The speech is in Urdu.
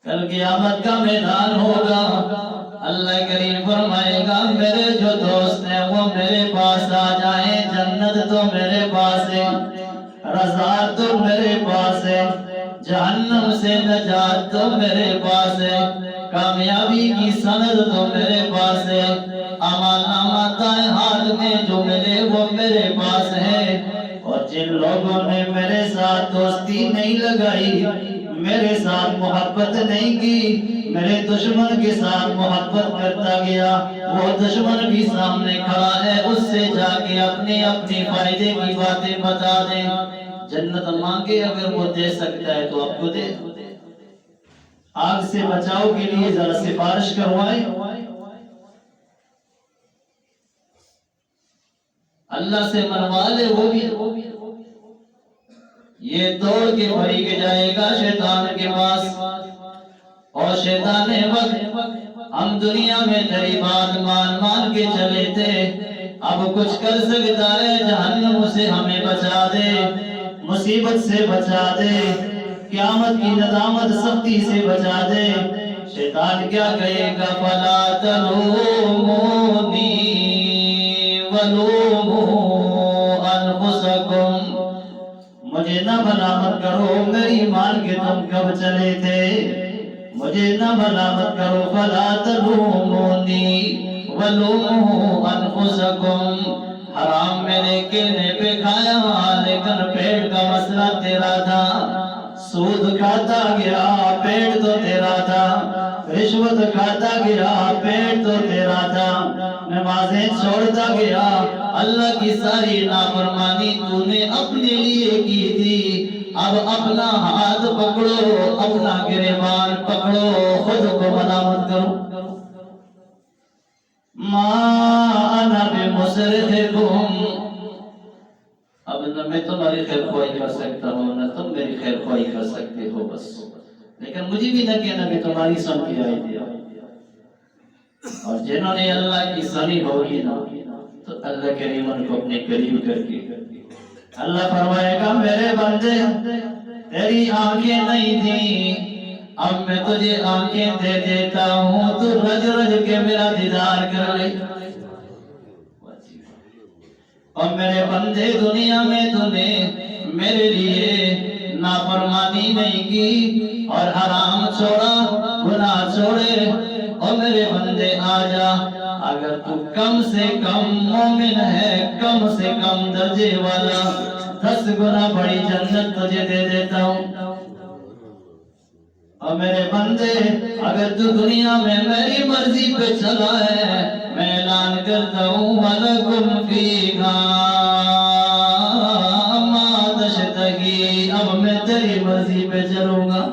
کل قیامت کا میدان ہوگا، اللہ کریم فرمائے گا میرے جو دوست ہیں وہ میرے پاس آ جائیں، جنت تو میرے پاس ہے، رضا تو میرے پاس ہے، جہنم سے نجات تو میرے پاس ہے، کامیابی کی سند تو میرے پاس ہے، اعمال نامہ دائیں ہاتھ میں جو ملے وہ میرے پاس ہے۔ اور جن لوگوں نے میرے ساتھ دوستی نہیں لگائی، میرے ساتھ محبت نہیں کی، میرے دشمن کے ساتھ محبت کرتا گیا، وہ دشمن بھی سامنے کھڑا ہے، اس سے جا کے اپنے فائدے کی باتیں بتا دیں۔ جنت مانگے اگر وہ دے سکتا ہے تو آپ کو دے۔ آگ سے بچاؤ کے لیے ذرا سفارش کروائیں، اللہ سے منوا لے وہ بھی۔ یہ دوڑ کے فریق جائے گا شیطان کے پاس، اور شیطان وقت ہم دنیا میں تیری بات مان کے چلے تھے، اب کچھ کر سکتا ہے جہنم سے ہمیں بچا دے، مصیبت سے بچا دے، قیامت کی ندامت سختی سے بچا دے۔ شیطان کیا کہے گا؟ فلا تلومونی ولوموا انفسکم، مجھے نہ ملامت کرو، میری مان کے تم کب چلے تھے، مجھے نہ ملامت کرو۔ فلا تلومونی ولوموا انفسکم، حرام میرے کہنے پہ کھایا لیکن پیٹ کا مسئلہ تیرا تھا، سود کھاتا گیا پیٹ تو تیرا تھا، رشوت کھاتا گیا پیٹ تو تیرا تھا، نمازیں چھوڑتا گیا، اللہ کی ساری نافرمانی تو نے اپنے لیے کی تھی، اب اپنا ہاتھ پکڑو، اپنا گریبان پکڑو، خود کو ملامت کرو۔ ما انا بمصرخکم، اب نہ میں تمہاری خیر خواہی کر سکتا ہوں نہ تم میری خیر خواہی کر سکتے ہو، بس لیکن مجھے بھی نہ کہنا کہ تمہاری سن کی آئی دیا۔ اور جنہوں نے اللہ کی سنی ہوگی نا تو اللہ کریم ان کو اپنے قریب کر کے اللہ فرمائے گا میرے بندے تیری آنکھیں نہیں تھیں، اب میں تجھے آنکھیں دے دیتا ہوں، تو رج رج کے میرا دیدار کر لے۔ اور میرے بندے دنیا میں تو نے میرے لیے نافرمانی نہیں کی اور حرام چھوڑا، گناہ چھوڑے، اور میرے بندے آ جا، اگر تو کم سے کم مومن ہے، کم سے کم درجے والا، 10 گنا بڑی جنت تجھے دے دیتا ہوں۔ اور میرے بندے اگر تو دنیا میں میری مرضی پہ چلا ہے، میں اعلان کرتا ہوں وَلَكُمْ فِيهَا مَا تَشْتَهِي، اب میں تیری مرضی پہ چلوں گا۔